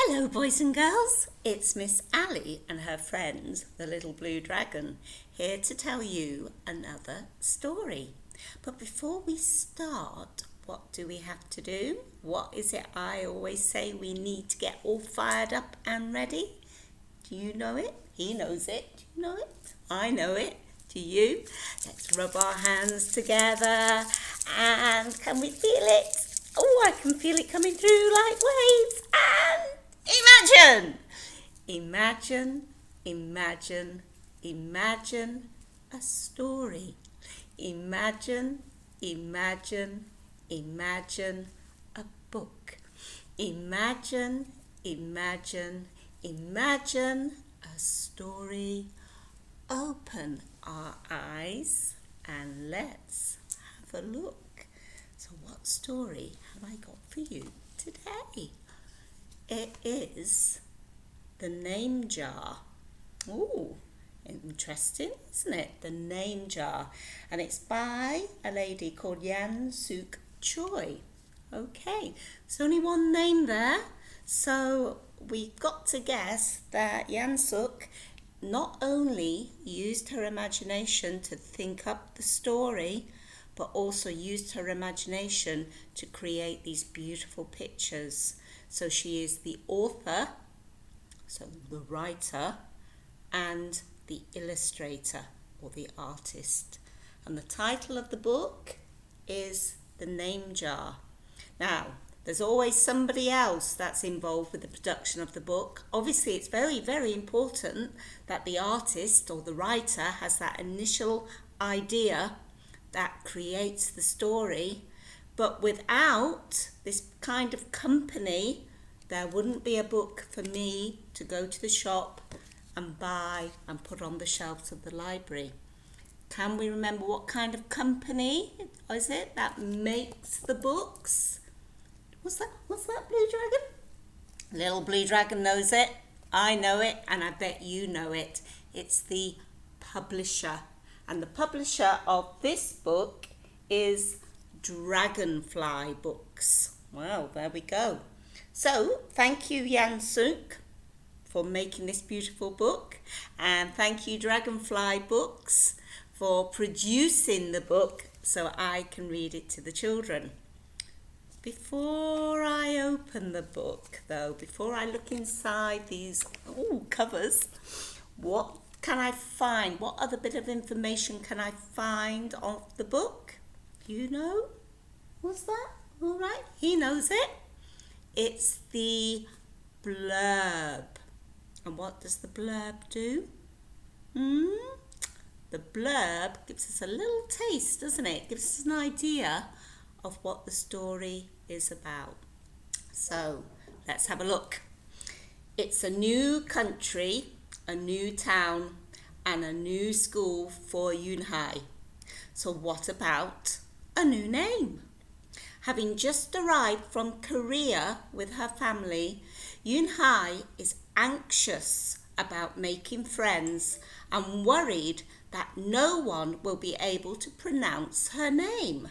Hello boys and girls, it's Miss Ali and her friend, the little blue dragon, here to tell you another story. But before we start, what do we have to do? What is it I always say we need to get all fired up and ready? Do you know it? He knows it. Do you know it? I know it. Do you? Let's rub our hands together and can we feel it? Oh, I can feel it coming through like waves and imagine, imagine a story. Imagine a book. Imagine a story. Open our eyes and let's have a look. So what story have I got for you today? It is The Name Jar. Ooh, interesting, isn't it? The Name Jar. And it's by a lady called Yangsook Choi. Okay, there's only one name there. So we've got to guess that Yangsook not only used her imagination to think up the story, but also used her imagination to create these beautiful pictures. So she is the author, so the writer, and the illustrator or the artist. And the title of the book is The Name Jar. Now, there's always somebody else that's involved with the production of the book. Obviously, it's very, very important that the artist or the writer has that initial idea that creates the story. But without this kind of company, there wouldn't be a book for me to go to the shop and buy and put on the shelves of the library. Can we remember what kind of company is it that makes the books? What's that, blue dragon? Little blue dragon knows it. I know it, and I bet you know it. It's the publisher. And the publisher of this book is Dragonfly Books. Well, there we go. So, thank you, Yangsook, for making this beautiful book. And thank you, Dragonfly Books, for producing the book so I can read it to the children. Before I open the book, though, before I look inside these covers, what can I find? What other bit of information can I find of the book? You know? What's that? All right, he knows it. It's the blurb. And what does the blurb do? The blurb gives us a little taste, doesn't it? It gives us an idea of what the story is about. So, let's have a look. It's a new country, a new town, and a new school for Unhei. So what about a new name? Having just arrived from Korea with her family, Yoon-Hey is anxious about making friends and worried that no one will be able to pronounce her name.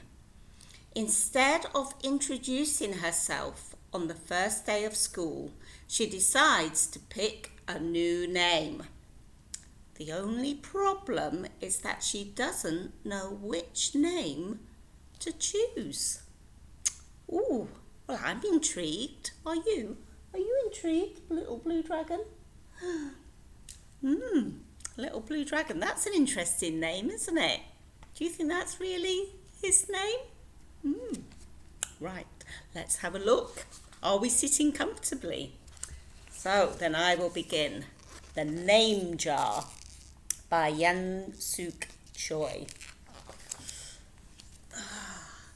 Instead of introducing herself on the first day of school, she decides to pick a new name. The only problem is that she doesn't know which name to choose. Ooh, well, I'm intrigued. Are you? Are you intrigued, little blue dragon? Little blue dragon. That's an interesting name, isn't it? Do you think that's really his name? Right, let's have a look. Are we sitting comfortably? So then I will begin. The Name Jar by Yangsook Choi.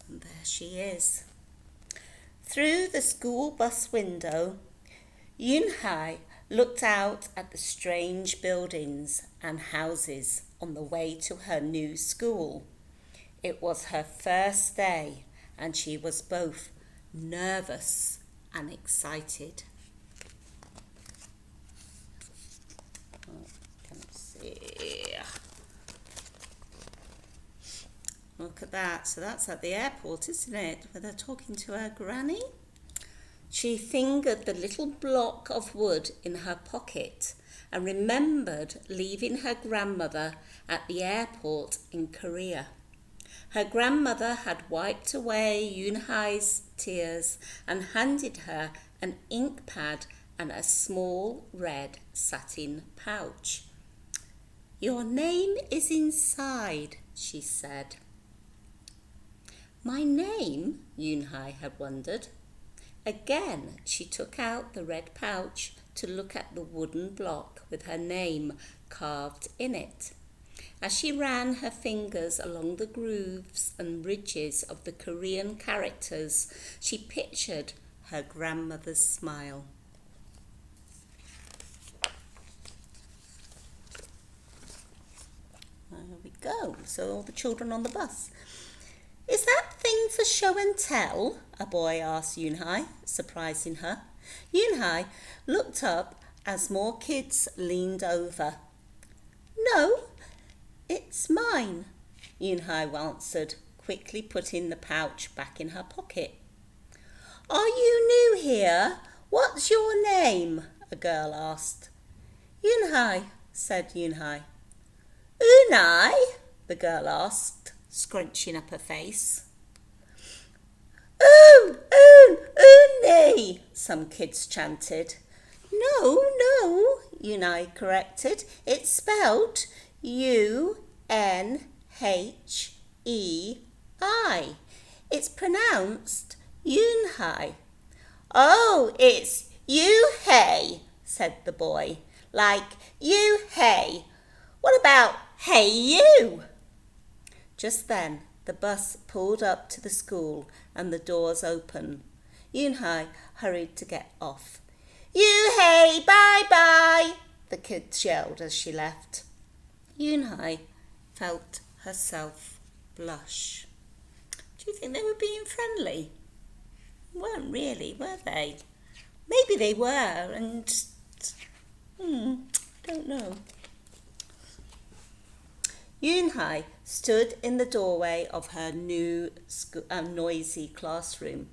And there she is. Through the school bus window, Unhei looked out at the strange buildings and houses on the way to her new school. It was her first day, and she was both nervous and excited. Look at that. So that's at the airport, isn't it? Where they're talking to her granny. She fingered the little block of wood in her pocket and remembered leaving her grandmother at the airport in Korea. Her grandmother had wiped away Yoon-Hei's tears and handed her an ink pad and a small red satin pouch. "Your name is inside," she said. My name? Yoon-Hey had wondered. Again, she took out the red pouch to look at the wooden block with her name carved in it. As she ran her fingers along the grooves and ridges of the Korean characters, she pictured her grandmother's smile. There we go. So all the children on the bus. "Is that thing for show and tell?" a boy asked Yoon-Hey, surprising her. Yoon-Hey looked up as more kids leaned over. "No, it's mine," Yoon-Hey answered, quickly putting the pouch back in her pocket. "Are you new here? What's your name?" a girl asked. "Unhei," said Yoon-Hey. "Unhei?" the girl asked, scrunching up her face. Unhei, some kids chanted. No, Yoon-Hey corrected. It's spelled U-N-H-E-I. It's pronounced Yoon-Hey. "Oh, it's you-hey," said the boy. "Like you-hey. What about hey you?" Just then, the bus pulled up to the school and the doors opened. Yoon-Hey hurried to get off. "You-hey, bye-bye," the kids yelled as she left. Yoon-Hey felt herself blush. Do you think they were being friendly? Weren't really, were they? Maybe they were, and don't know. Yoon-Hey stood in the doorway of her new noisy classroom.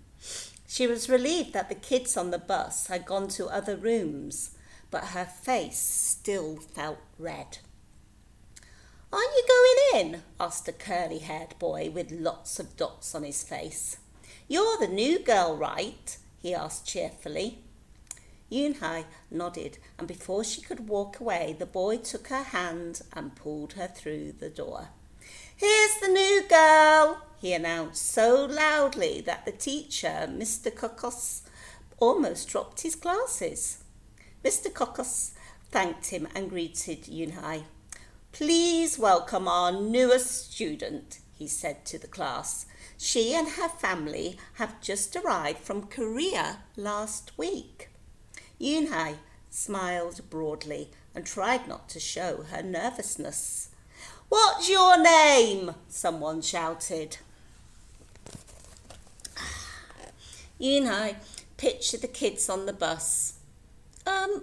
She was relieved that the kids on the bus had gone to other rooms, but her face still felt red. "Aren't you going in?" asked a curly-haired boy with lots of dots on his face. "You're the new girl, right?" he asked cheerfully. Yoon-Hey nodded, and before she could walk away, the boy took her hand and pulled her through the door. "Here's the new girl," he announced so loudly that the teacher, Mr. Kokos, almost dropped his glasses. Mr. Kokos thanked him and greeted Yoon-Hey. "Please welcome our newest student," he said to the class. "She and her family have just arrived from Korea last week." Yoon-Hey smiled broadly and tried not to show her nervousness. "What's your name?" someone shouted. Yoon-Hey pictured the kids on the bus. I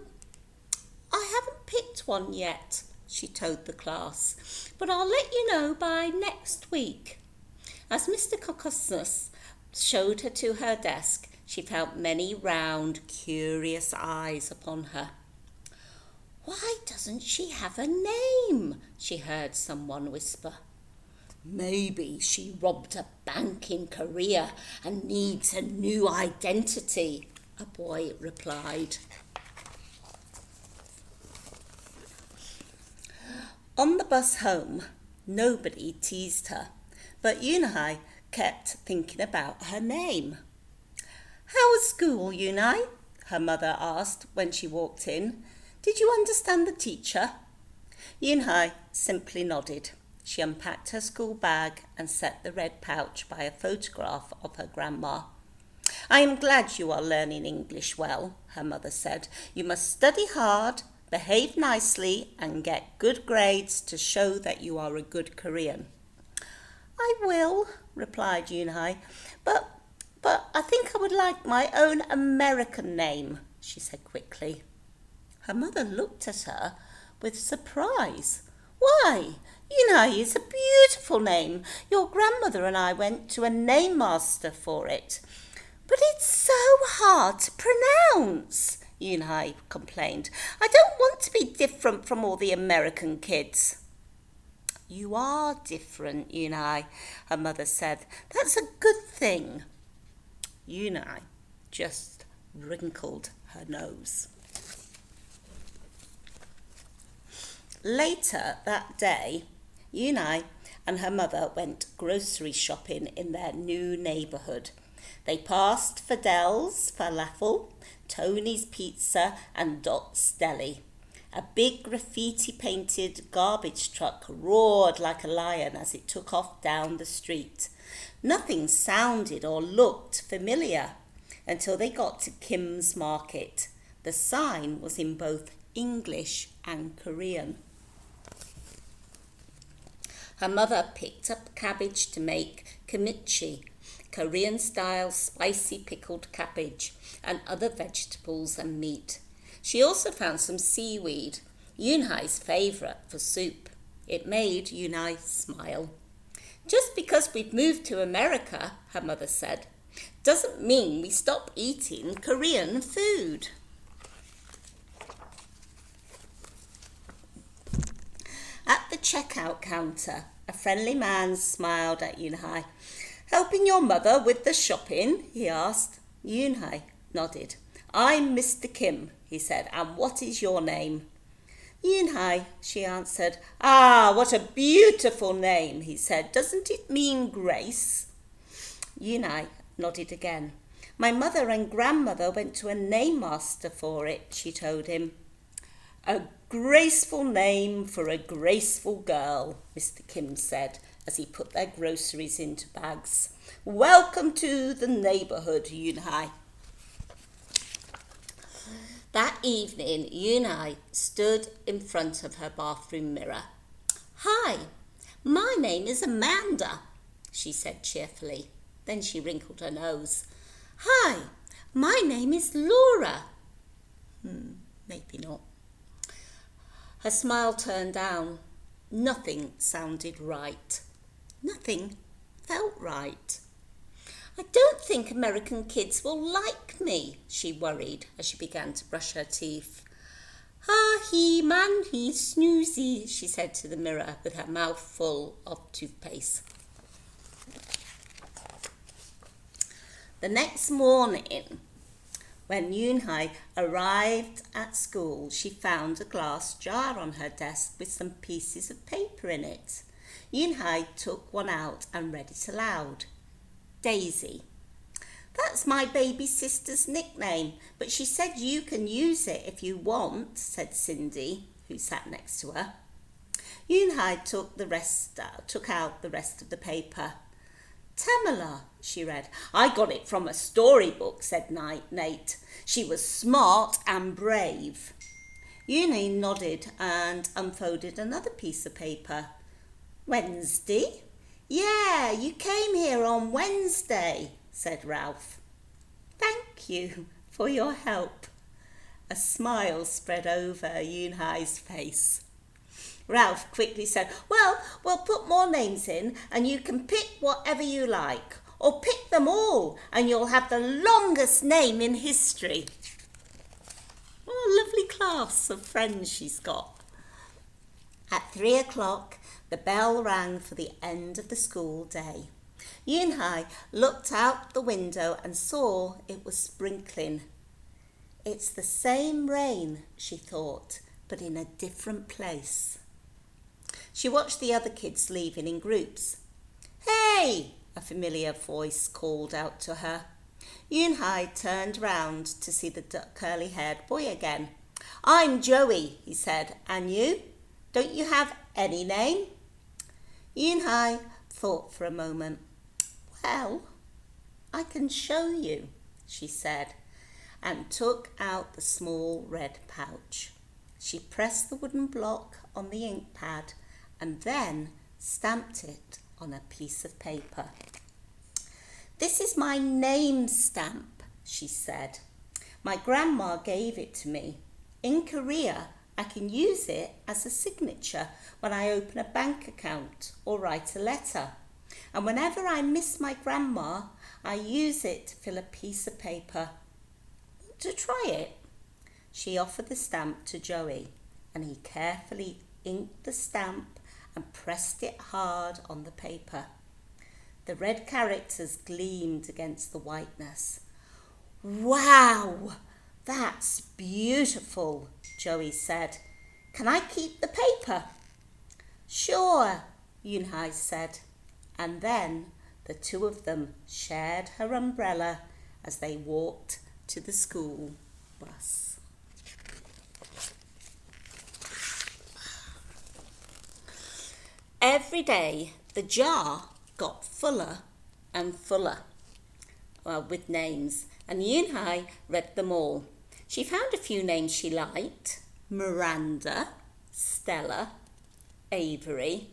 haven't picked one yet," she told the class, "but I'll let you know by next week." As Mr. Kokosnus showed her to her desk, she felt many round, curious eyes upon her. "Why doesn't she have a name?" she heard someone whisper. "Maybe she robbed a bank in Korea and needs a new identity," a boy replied. On the bus home, nobody teased her, but Yoon-Hey kept thinking about her name. "How was school, Yoon-Hey?" her mother asked when she walked in. "Did you understand the teacher?" Yoon-Hey simply nodded. She unpacked her school bag and set the red pouch by a photograph of her grandma. "I am glad you are learning English well," her mother said. "You must study hard, behave nicely, and get good grades to show that you are a good Korean." "I will," replied Yoon-Hey, but I think I would like my own American name," she said quickly. Her mother looked at her with surprise. "Why, Yoon-Hey is a beautiful name. Your grandmother and I went to a name master for it. But it's so hard to pronounce, Yoon-Hey complained. I don't want to be different from all the American kids. You are different, Yoon-Hey, her mother said. That's a good thing. Yoon-Hey just wrinkled her nose. Later that day, Unhei and her mother went grocery shopping in their new neighbourhood. They passed Fidel's Falafel, Tony's Pizza and Dot's Deli. A big graffiti-painted garbage truck roared like a lion as it took off down the street. Nothing sounded or looked familiar until they got to Kim's Market. The sign was in both English and Korean. Her mother picked up cabbage to make kimchi, Korean-style spicy pickled cabbage, and other vegetables and meat. She also found some seaweed, Yoon-Hei's favourite for soup. It made Yoon-Hai smile. Just because we've moved to America, her mother said, doesn't mean we stop eating Korean food. At the checkout counter, a friendly man smiled at Yoon-Hai. Helping your mother with the shopping? He asked. Yoon-Hai nodded. I'm Mr. Kim, he said, and what is your name? Yoon-Hai, she answered. Ah, what a beautiful name, he said. Doesn't it mean grace? Yoon-Hai nodded again. My mother and grandmother went to a name master for it, she told him. A graceful name for a graceful girl, Mr. Kim said as he put their groceries into bags. Welcome to the neighbourhood, Yoon-Hai. That evening, Yoon-Hai stood in front of her bathroom mirror. Hi, my name is Amanda, she said cheerfully. Then she wrinkled her nose. Hi, my name is Laura. Maybe not. Her smile turned down. Nothing sounded right. Nothing felt right. I don't think American kids will like me, she worried as she began to brush her teeth. He man, he snoozy, she said to the mirror with her mouth full of toothpaste. The next morning, when Yoon-Hai arrived at school, she found a glass jar on her desk with some pieces of paper in it. Yoon-Hai took one out and read it aloud. Daisy. That's my baby sister's nickname, but she said you can use it if you want, said Cindy, who sat next to her. Yoon-Hai took out the rest of the paper. Tamala, she read. I got it from a storybook, said Nate. She was smart and brave. Yoon-Hai nodded and unfolded another piece of paper. Wednesday? Yeah, you came here on Wednesday, said Ralph. Thank you for your help. A smile spread over Yoon-Hai's face. Ralph quickly said, well, we'll put more names in and you can pick whatever you like. Or pick them all and you'll have the longest name in history. What a lovely class of friends she's got. At 3:00, the bell rang for the end of the school day. Yoon-Hai looked out the window and saw it was sprinkling. It's the same rain, she thought, but in a different place. She watched the other kids leaving in groups. Hey! A familiar voice called out to her. Yoon-Hai turned round to see the curly-haired boy again. I'm Joey, he said. And you? Don't you have any name? Yoon-Hai thought for a moment. Well, I can show you, she said, and took out the small red pouch. She pressed the wooden block on the ink pad and then stamped it on a piece of paper. This is my name stamp, she said. My grandma gave it to me. In Korea, I can use it as a signature when I open a bank account or write a letter. And whenever I miss my grandma, I use it to fill a piece of paper. To try it. She offered the stamp to Joey, and he carefully inked the stamp and pressed it hard on the paper. The red characters gleamed against the whiteness. "Wow, that's beautiful," Joey said. "Can I keep the paper?" "Sure," Unhei said, and then the two of them shared her umbrella as they walked to the school bus. Every day the jar got fuller and fuller with names, and Yoon-Hey read them all. She found a few names she liked: Miranda, Stella, Avery.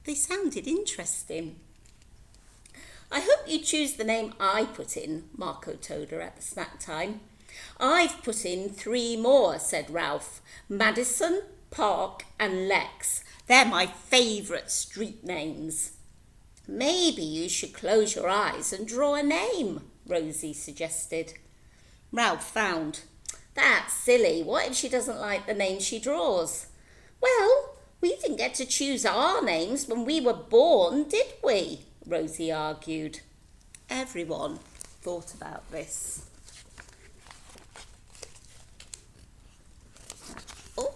They sounded interesting. "I hope you choose the name I put in," Marco told her at the snack time. "I've put in 3 more," said Ralph. "Madison, Park and Lex. They're my favourite street names." "Maybe you should close your eyes and draw a name," Rosie suggested. Ralph frowned. "That's silly. What if she doesn't like the name she draws?" "Well, we didn't get to choose our names when we were born, did we?" Rosie argued. Everyone thought about this. Oh.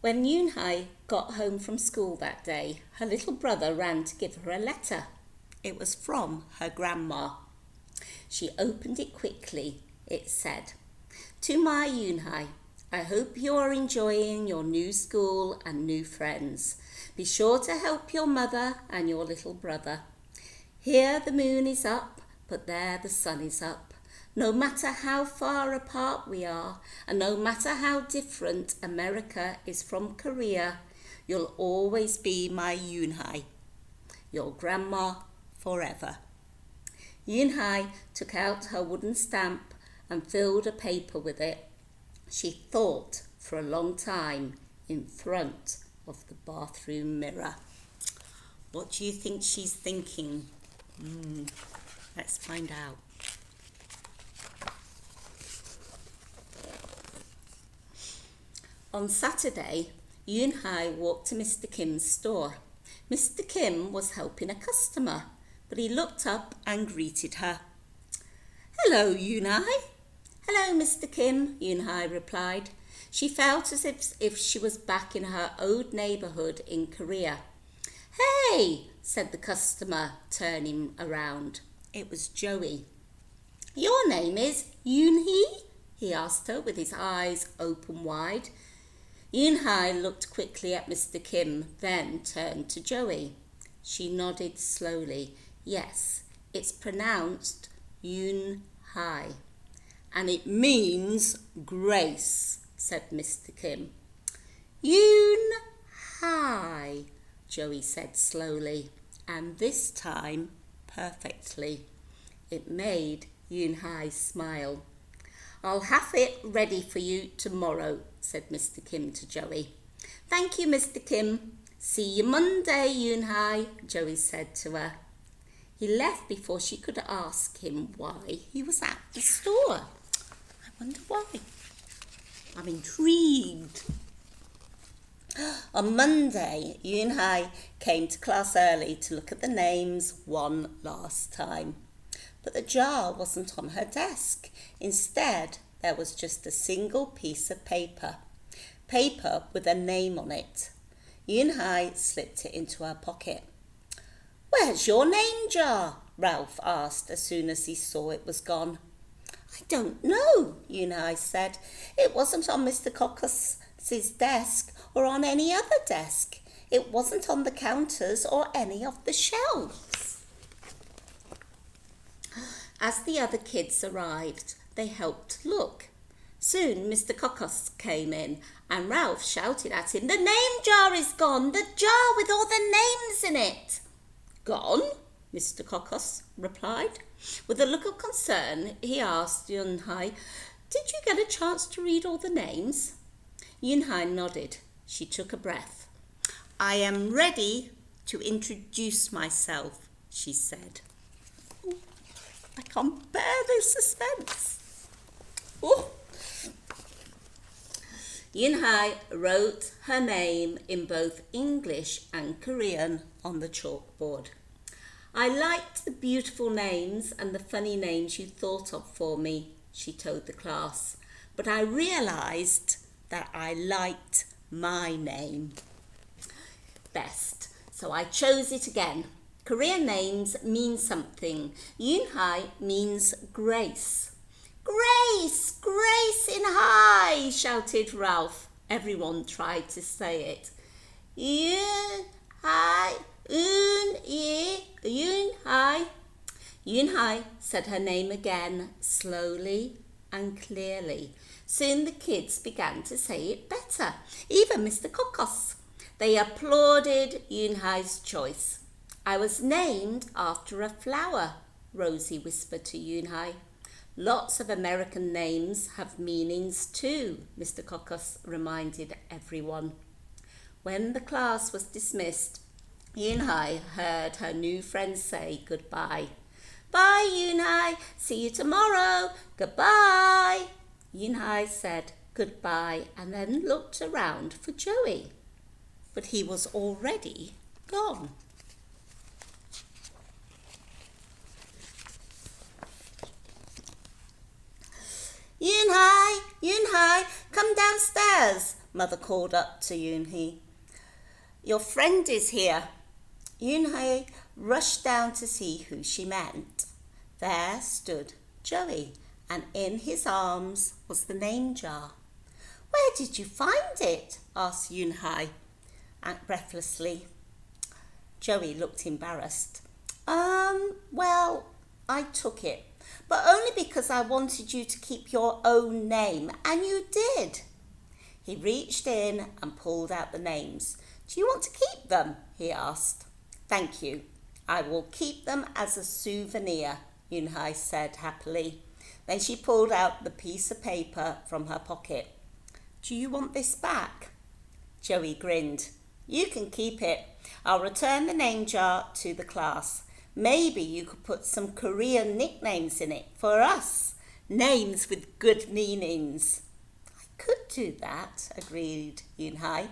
When Yoon-Hey got home from school that day, her little brother ran to give her a letter. It was from her grandma. She opened it quickly. It said, "To my Yoon-Hey, I hope you are enjoying your new school and new friends. Be sure to help your mother and your little brother. Here the moon is up, but there the sun is up. No matter how far apart we are, and no matter how different America is from Korea, you'll always be my Yoon-Hey. Your grandma forever." Yoon-Hey took out her wooden stamp and filled a paper with it. She thought for a long time in front of the bathroom mirror. What do you think she's thinking? Let's find out. On Saturday, Yoon-Hey walked to Mr. Kim's store. Mr. Kim was helping a customer, but he looked up and greeted her. "Hello, Yoon-Hey." "Hello, Mr. Kim," Yoon-Hey replied. She felt as if she was back in her old neighbourhood in Korea. "Hey," said the customer, turning around. It was Joey. "Your name is Yoon-Hee?" he asked her with his eyes open wide. Yoon-Hey looked quickly at Mr. Kim, then turned to Joey. She nodded slowly. "Yes, it's pronounced Yoon-Hai, and it means grace," said Mr. Kim. "Yoon-Hai," Joey said slowly, and this time perfectly. It made Yoon-Hai smile. "I'll have it ready for you tomorrow," said Mr. Kim to Joey. "Thank you, Mr. Kim. See you Monday, Yoon-Hai," Joey said to her. He left before she could ask him why he was at the store. I wonder why. I'm intrigued. On Monday, Yoon-Hai came to class early to look at the names one last time. But the jar wasn't on her desk. Instead, there was just a single piece of paper with a name on it. Yoon-Hai slipped it into her pocket. "Where's your name jar?" Ralph asked as soon as he saw it was gone. "I don't know," Yoon-Hai said. "It wasn't on Mr. Cocos's desk or on any other desk. It wasn't on the counters or any of the shelves." As the other kids arrived, they helped look. Soon Mr. Cocos came in and Ralph shouted at him, "The name jar is gone! The jar with all the names in it!" "Gone?" Mr. Cocos replied. With a look of concern, he asked Yoon-Hai, "Did you get a chance to read all the names?" Yoon-Hai nodded. She took a breath. "I am ready to introduce myself, she said. Ooh, I can't bear this suspense. Ooh. Yoon-Hey wrote her name in both English and Korean on the chalkboard. I liked the beautiful names and the funny names you thought of for me, she told the class, but I realised that I liked my name best, so I chose it again. Korean names mean something. Yoon-Hey means grace. Grace! Grace in high! Shouted Ralph. Everyone tried to say it. Yoon-Hey, Yoon-Hey. Yoon-Hey said her name again, slowly and clearly. Soon the kids began to say it better, even Mr. Kokos. They applauded Yoon-Hei's choice. I was named after a flower, Rosie whispered to Yoon-Hey. Lots of American names have meanings too, Mr. Kokos reminded everyone. When the class was dismissed, Yoon-Hey heard her new friends say goodbye. Bye, Yoon-Hey. See you tomorrow. Goodbye. Yoon-Hey said goodbye and then looked around for Joey. But he was already gone. Yoon-Hey, Yoon-Hey, come downstairs, Mother called up to Yoon-Hee. Your friend is here. Yoon-Hey rushed down to see who she meant. There stood Joey, and in his arms was the name jar. Where did you find it? Asked Yoon-Hey breathlessly. Joey looked embarrassed. Well, I took it, but only because I wanted you to keep your own name, and you did. He reached in and pulled out the names. Do you want to keep them? He asked. Thank you. I will keep them as a souvenir, Unhei said happily. Then she pulled out the piece of paper from her pocket. Do you want this back? Joey grinned. You can keep it. I'll return the name jar to the class. Maybe you could put some Korean nicknames in it for us. Names with good meanings. I could do that, agreed Yoon-Hey.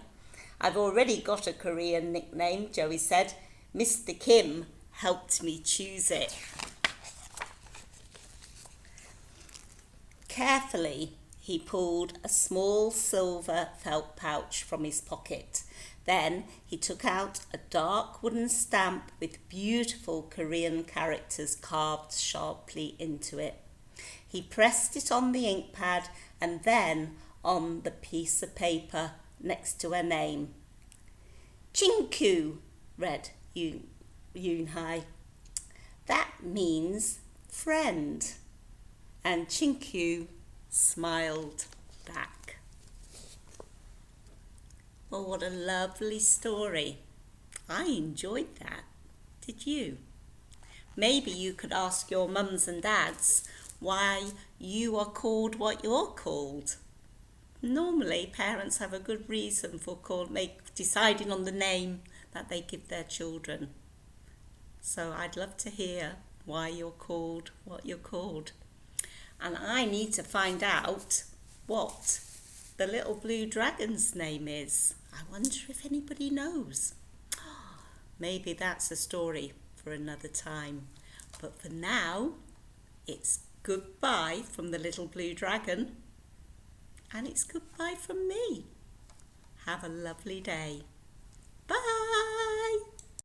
I've already got a Korean nickname, Joey said. Mr. Kim helped me choose it. Carefully, he pulled a small silver felt pouch from his pocket. Then he took out a dark wooden stamp with beautiful Korean characters carved sharply into it. He pressed it on the ink pad and then on the piece of paper next to her name. Chinku, read Yoon-Hey. That means friend. And Chinku smiled back. Well, what a lovely story. I enjoyed that. Did you? Maybe you could ask your mums and dads why you are called what you're called. Normally, parents have a good reason for deciding on the name that they give their children. So I'd love to hear why you're called what you're called. And I need to find out what the little blue dragon's name is. I wonder if anybody knows. Maybe that's a story for another time. But for now, it's goodbye from the little blue dragon. And it's goodbye from me. Have a lovely day.